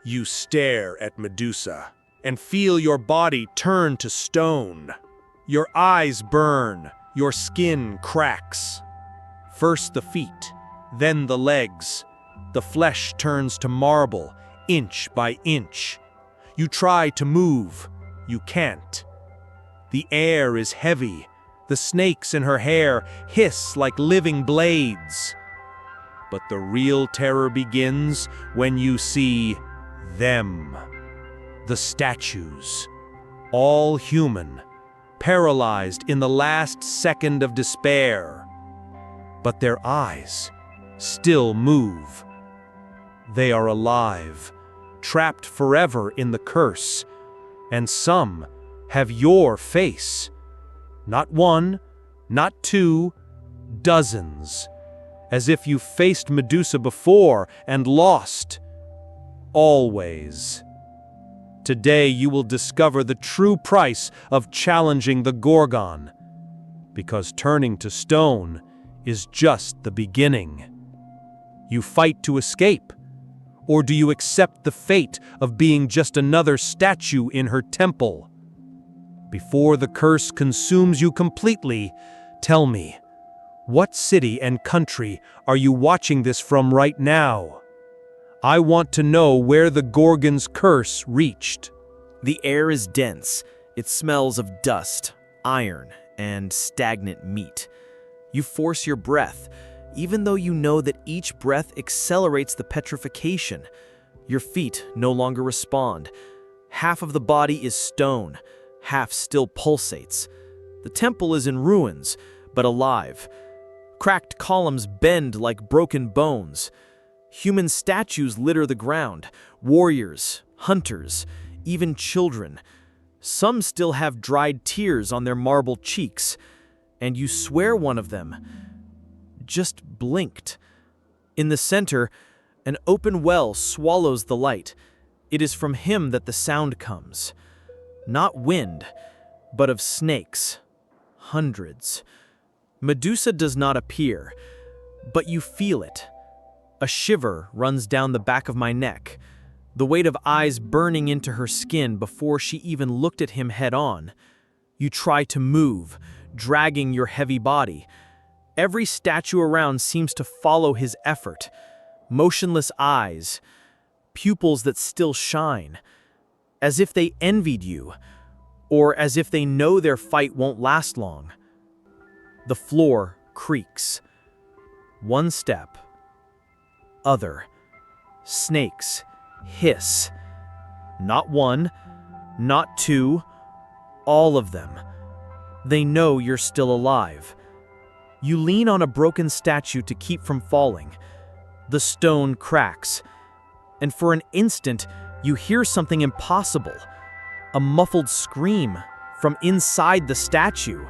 You stare at Medusa and feel your body turn to stone. Your eyes burn, your skin cracks. First the feet, then the legs. The flesh turns to marble, inch by inch. You try to move, you can't. The air is heavy. The snakes in her hair hiss like living blades. But the real terror begins when you see them. The statues, all human, paralyzed in the last second of despair. But their eyes still move. They are alive, trapped forever in the curse, and some have your face. Not one, not two, dozens, as if you faced Medusa before and lost. Always. Today you will discover the true price of challenging the Gorgon, because turning to stone is just the beginning. You fight to escape, or do you accept the fate of being just another statue in her temple? Before the curse consumes you completely, tell me, what city and country are you watching this from right now? I want to know where the Gorgon's curse reached. The air is dense. It smells of dust, iron, and stagnant meat. You force your breath, even though you know that each breath accelerates the petrification. Your feet no longer respond. Half of the body is stone, half still pulsates. The temple is in ruins, but alive. Cracked columns bend like broken bones. Human statues litter the ground, warriors, hunters, even children. Some still have dried tears on their marble cheeks, and you swear one of them just blinked. In the center, an open well swallows the light. It is from him that the sound comes. Not wind, but of snakes. Hundreds. Medusa does not appear, but you feel it. A shiver runs down the back of my neck, the weight of eyes burning into her skin before she even looked at him head-on. You try to move, dragging your heavy body. Every statue around seems to follow his effort. Motionless eyes, pupils that still shine, as if they envied you, or as if they know their fight won't last long. The floor creaks. One step. Other. Snakes hiss. Not one, not two, all of them. They know you're still alive. You lean on a broken statue to keep from falling. The stone cracks, and for an instant, you hear something impossible. A muffled scream from inside the statue.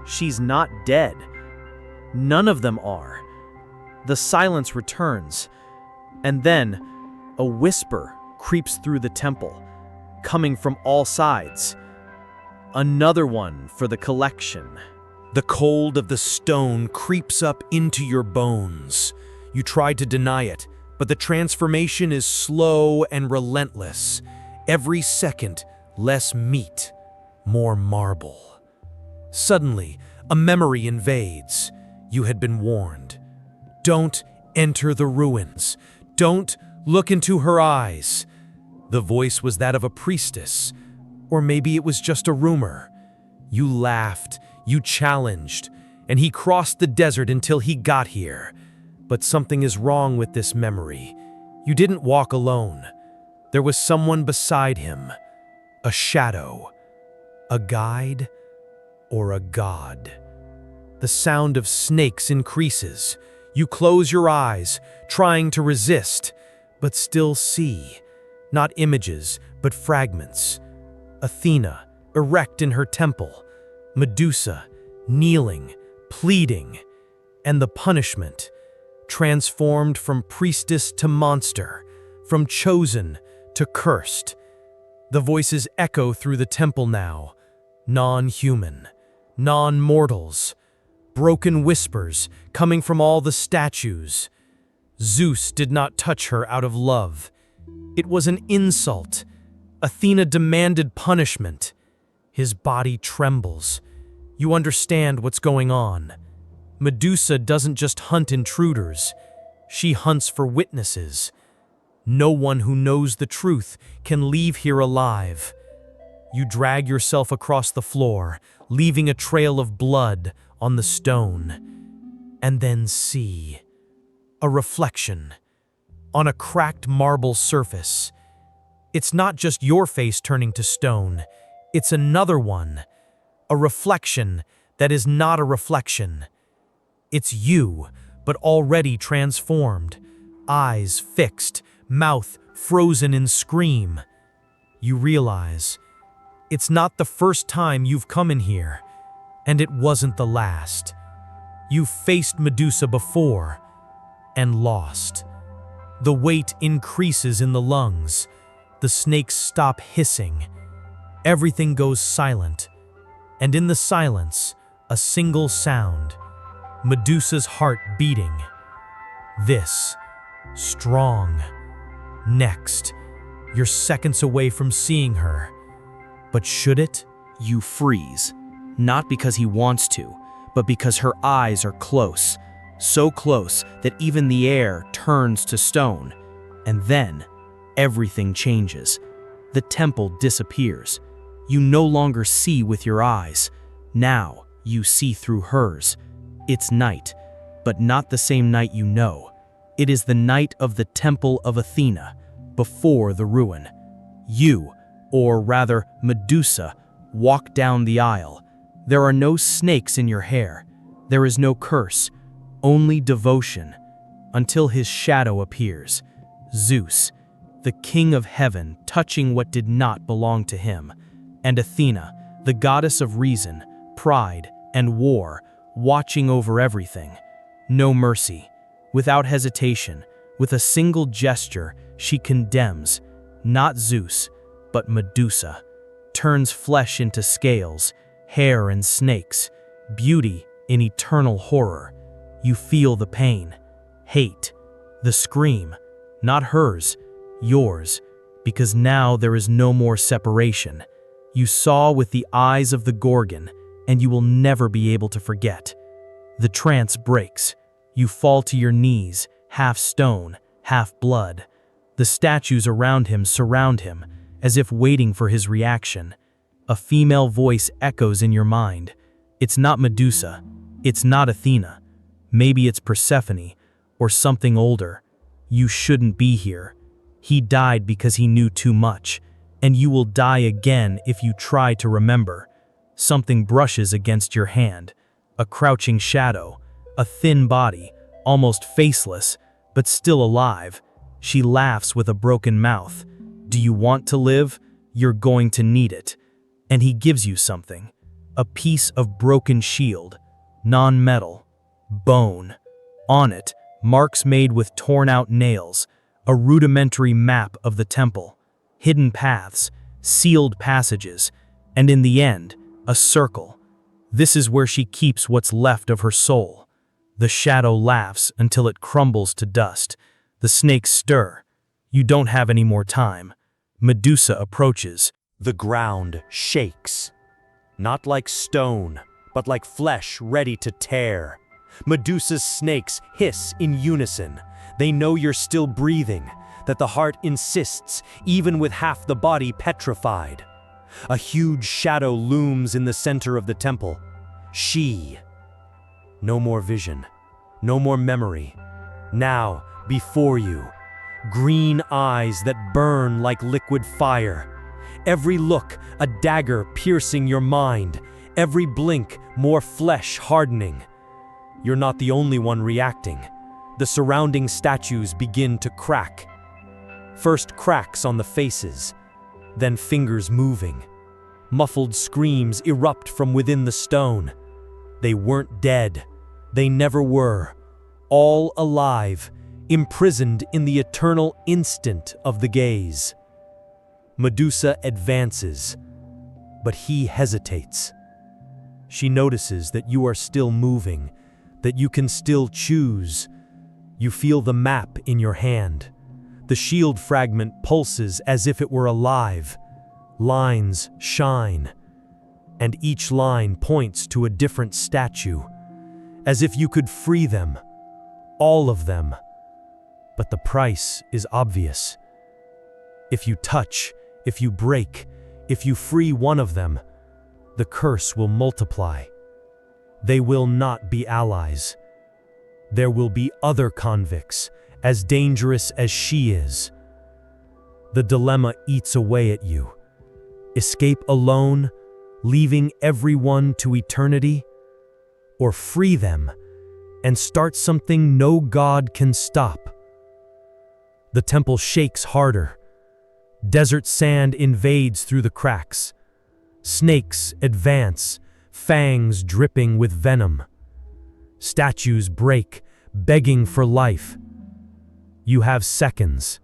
She's not dead. None of them are. The silence returns, and then a whisper creeps through the temple, coming from all sides. Another one for the collection. The cold of the stone creeps up into your bones. You try to deny it, but the transformation is slow and relentless. Every second, less meat, more marble. Suddenly, a memory invades. You had been warned. Don't enter the ruins. Don't look into her eyes. The voice was that of a priestess, or maybe it was just a rumor. You laughed, you challenged, and he crossed the desert until he got here. But something is wrong with this memory. You didn't walk alone. There was someone beside him. A shadow. A guide or a god. The sound of snakes increases. You close your eyes, trying to resist, but still see. Not images, but fragments. Athena, erect in her temple. Medusa, kneeling, pleading. And the punishment, transformed from priestess to monster, from chosen to cursed. The voices echo through the temple now, non-human, non-mortals, broken whispers coming from all the statues. Zeus did not touch her out of love. It was an insult. Athena demanded punishment. His body trembles. You understand what's going on. Medusa doesn't just hunt intruders. She hunts for witnesses. No one who knows the truth can leave here alive. You drag yourself across the floor, leaving a trail of blood on the stone. And then see a reflection on a cracked marble surface. It's not just your face turning to stone, it's another one. A reflection that is not a reflection. It's you, but already transformed. Eyes fixed, mouth frozen in scream. You realize it's not the first time you've come in here, and it wasn't the last. You've faced Medusa before and lost. The weight increases in the lungs. The snakes stop hissing. Everything goes silent. And in the silence, a single sound. Medusa's heart beating. This. Strong. Next. You're seconds away from seeing her. But should it? You freeze, not because he wants to, but because her eyes are close, so close that even the air turns to stone. And then, everything changes. The temple disappears. You no longer see with your eyes. Now, you see through hers. It's night, but not the same night you know. It is the night of the temple of Athena, before the ruin. You, or rather Medusa, walk down the aisle. There are no snakes in your hair. There is no curse, only devotion, until his shadow appears. Zeus, the king of heaven, touching what did not belong to him, and Athena, the goddess of reason, pride, and war, watching over everything. No mercy. Without hesitation, with a single gesture, she condemns, not Zeus, but Medusa, turns flesh into scales, hair and snakes, beauty in eternal horror. You feel the pain, hate, the scream, not hers, yours, because now there is no more separation. You saw with the eyes of the Gorgon, and you will never be able to forget. The trance breaks. You fall to your knees, half stone, half blood. The statues around him surround him, as if waiting for his reaction. A female voice echoes in your mind. It's not Medusa. It's not Athena. Maybe it's Persephone, or something older. You shouldn't be here. He died because he knew too much, and you will die again if you try to remember. Something brushes against your hand. A crouching shadow, a thin body, almost faceless, but still alive. She laughs with a broken mouth. Do you want to live? You're going to need it. And he gives you something. A piece of broken shield, non-metal, bone. On it, marks made with torn-out nails, a rudimentary map of the temple, hidden paths, sealed passages, and in the end, a circle. This is where she keeps what's left of her soul. The shadow laughs until it crumbles to dust. The snakes stir. You don't have any more time. Medusa approaches. The ground shakes. Not like stone, but like flesh ready to tear. Medusa's snakes hiss in unison. They know you're still breathing, that the heart insists, even with half the body petrified. A huge shadow looms in the center of the temple. She. No more vision. No more memory. Now, before you, green eyes that burn like liquid fire. Every look, a dagger piercing your mind. Every blink, more flesh hardening. You're not the only one reacting. The surrounding statues begin to crack. First cracks on the faces, then fingers moving. Muffled screams erupt from within the stone. They weren't dead. They never were. All alive, imprisoned in the eternal instant of the gaze. Medusa advances, but he hesitates. She notices that you are still moving, that you can still choose. You feel the map in your hand, The shield fragment pulses as if it were alive. Lines shine, and each line points to a different statue, as if you could free them, all of them. But the price is obvious. If you touch, if you break, if you free one of them, the curse will multiply. They will not be allies. There will be other convicts, as dangerous as she is. The dilemma eats away at you. Escape alone, leaving everyone to eternity, or free them and start something no god can stop. The temple shakes harder. Desert sand invades through the cracks. Snakes advance, fangs dripping with venom. Statues break, begging for life. You have seconds.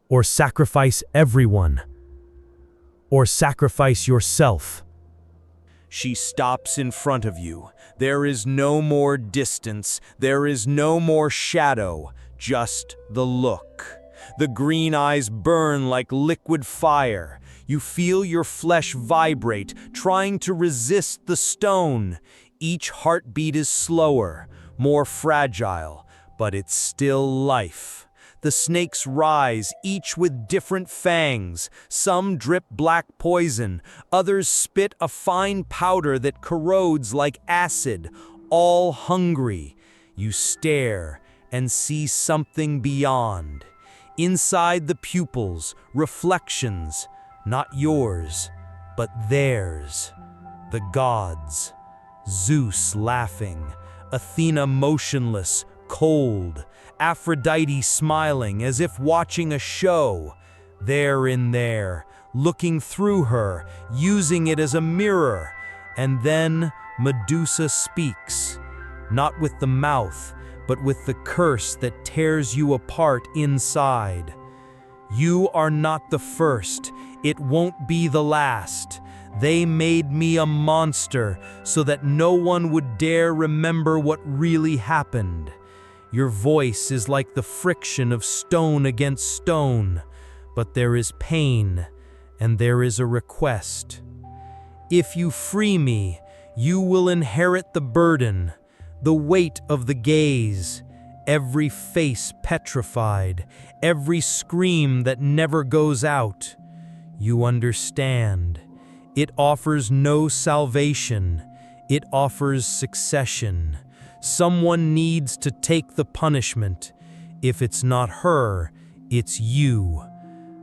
Or sacrifice everyone. Or sacrifice yourself. She stops in front of you. There is no more distance. There is no more shadow. Just the look. The green eyes burn like liquid fire. You feel your flesh vibrate, trying to resist the stone. Each heartbeat is slower, more fragile, but it's still life. The snakes rise, each with different fangs. Some drip black poison, others spit a fine powder that corrodes like acid, all hungry. You stare and see something beyond. Inside the pupils, reflections, not yours, but theirs. The gods. Zeus laughing, Athena motionless, cold, Aphrodite smiling as if watching a show. They're in there, looking through her, using it as a mirror. And then Medusa speaks, not with the mouth, but with the curse that tears you apart inside. You are not the first. It won't be the last. They made me a monster so that no one would dare remember what really happened. Your voice is like the friction of stone against stone, but there is pain and there is a request. If you free me, you will inherit the burden, the weight of the gaze, every face petrified, every scream that never goes out. You understand. It offers no salvation. It offers succession. Someone needs to take the punishment. If it's not her, it's you.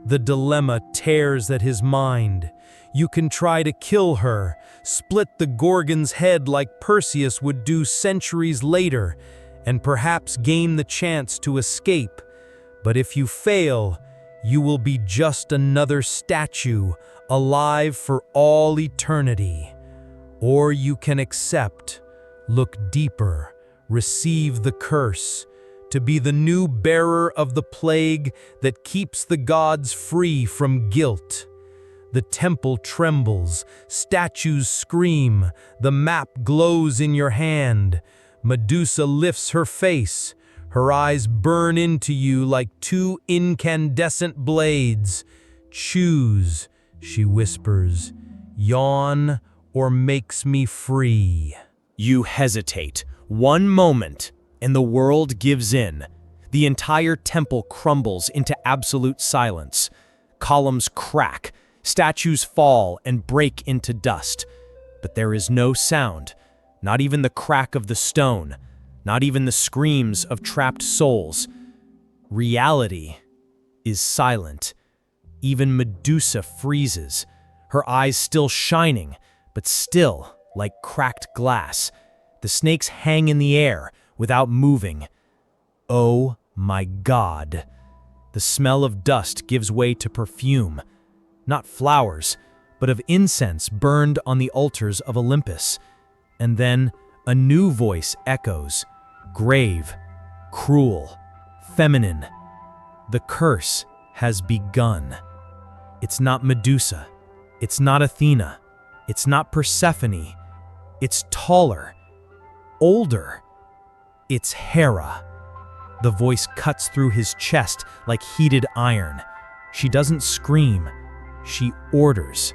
The dilemma tears at his mind. You can try to kill her, split the Gorgon's head like Perseus would do centuries later, and perhaps gain the chance to escape. But if you fail, you will be just another statue, alive for all eternity. Or you can accept, look deeper, receive the curse, to be the new bearer of the plague that keeps the gods free from guilt. The temple trembles, statues scream, the map glows in your hand. Medusa lifts her face, her eyes burn into you like two incandescent blades. Choose, she whispers, yawn or makes me free. You hesitate. One moment, and the world gives in. The entire temple crumbles into absolute silence. Columns crack, statues fall and break into dust. But there is no sound, not even the crack of the stone, not even the screams of trapped souls. Reality is silent. Even Medusa freezes, her eyes still shining, but still like cracked glass. The snakes hang in the air without moving. Oh my God. The smell of dust gives way to perfume, not flowers, but of incense burned on the altars of Olympus. And then a new voice echoes, grave, cruel, feminine. The curse has begun. It's not Medusa. It's not Athena. It's not Persephone. It's taller, older. It's Hera. The voice cuts through his chest like heated iron. She doesn't scream. She orders.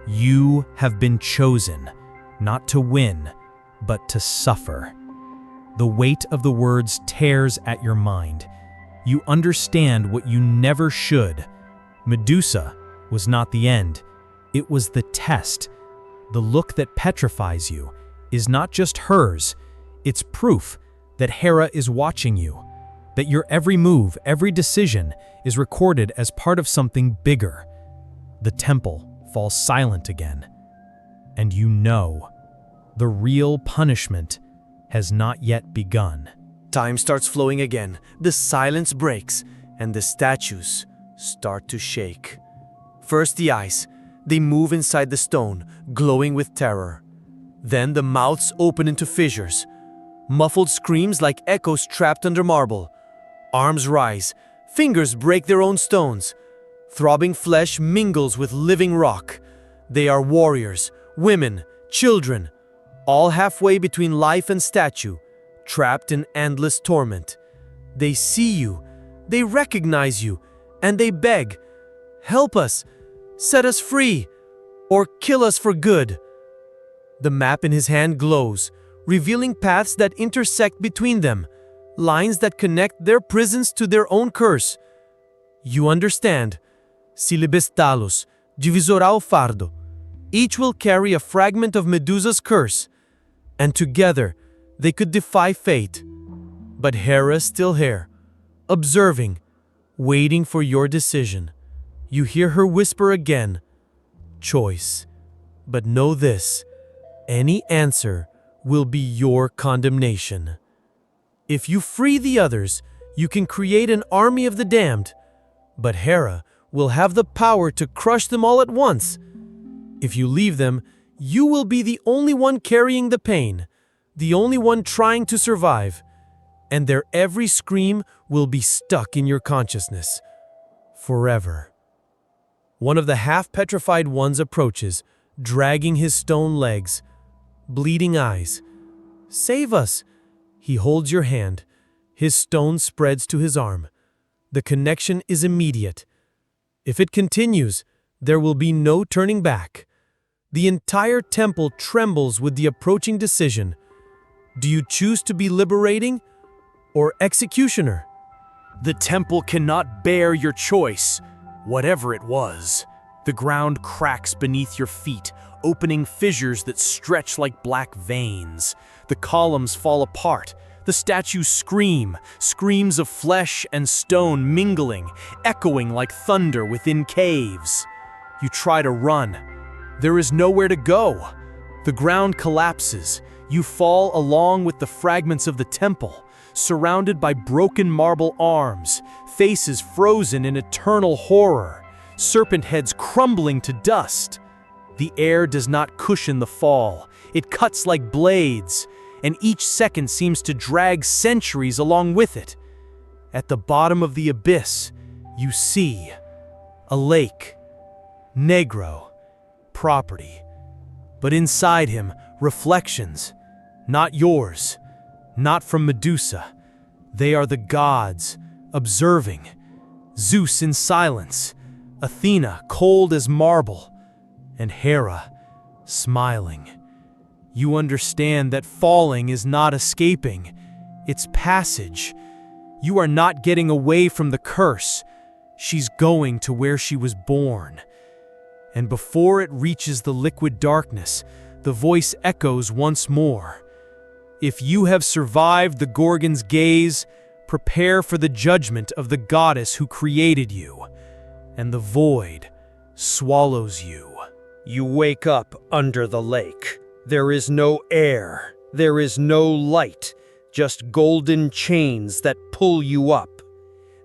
You have been chosen, not to win, but to suffer. The weight of the words tears at your mind. You understand what you never should. Medusa was not the end. It was the test. The look that petrifies you is not just hers. It's proof that Hera is watching you, that your every move, every decision is recorded as part of something bigger. The temple falls silent again, and you know the real punishment has not yet begun. Time starts flowing again. The silence breaks, and the statues start to shake. First the eyes. They move inside the stone, glowing with terror. Then the mouths open into fissures. Muffled screams like echoes trapped under marble. Arms rise. Fingers break their own stones. Throbbing flesh mingles with living rock. They are warriors, women, children, all halfway between life and statue, trapped in endless torment. They see you, they recognize you, and they beg, "Help us, set us free, or kill us for good." The map in his hand glows, revealing paths that intersect between them, lines that connect their prisons to their own curse. You understand. Silibes talos, divisorá o fardo. Each will carry a fragment of Medusa's curse, and together they could defy fate. But Hera is still here, observing, waiting for your decision. You hear her whisper again, "Choice. But know this, any answer will be your condemnation. If you free the others, you can create an army of the damned, but Hera will have the power to crush them all at once. If you leave them, you will be the only one carrying the pain, the only one trying to survive, and their every scream will be stuck in your consciousness forever." One of the half-petrified ones approaches, dragging his stone legs, bleeding eyes. "Save us!" He holds your hand. His stone spreads to his arm. The connection is immediate. If it continues, there will be no turning back. The entire temple trembles with the approaching decision. Do you choose to be liberating or executioner? The temple cannot bear your choice, whatever it was. The ground cracks beneath your feet, opening fissures that stretch like black veins. The columns fall apart. The statues scream, screams of flesh and stone mingling, echoing like thunder within caves. You try to run. There is nowhere to go. The ground collapses. You fall along with the fragments of the temple, surrounded by broken marble arms, faces frozen in eternal horror, serpent heads crumbling to dust. The air does not cushion the fall. It cuts like blades, and each second seems to drag centuries along with it. At the bottom of the abyss, you see a lake, Negro, property. But inside him, reflections, not yours, not from Medusa. They are the gods, observing. Zeus in silence, Athena cold as marble, and Hera smiling. You understand that falling is not escaping, it's passage. You are not getting away from the curse. She's going to where she was born. And before it reaches the liquid darkness, the voice echoes once more. If you have survived the Gorgon's gaze, prepare for the judgment of the goddess who created you, and the void swallows you. You wake up under the lake. There is no air, there is no light, just golden chains that pull you up.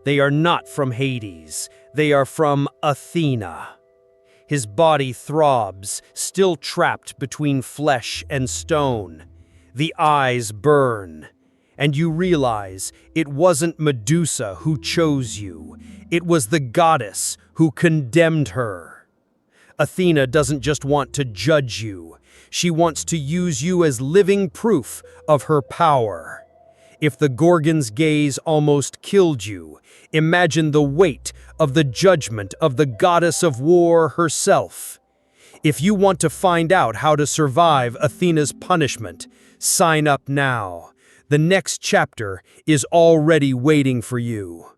They are not from Hades, they are from Athena. His body throbs, still trapped between flesh and stone. The eyes burn, and you realize it wasn't Medusa who chose you. It was the goddess who condemned her. Athena doesn't just want to judge you. She wants to use you as living proof of her power. If the Gorgon's gaze almost killed you, imagine the weight of the judgment of the goddess of war herself. If you want to find out how to survive Athena's punishment, sign up now. The next chapter is already waiting for you.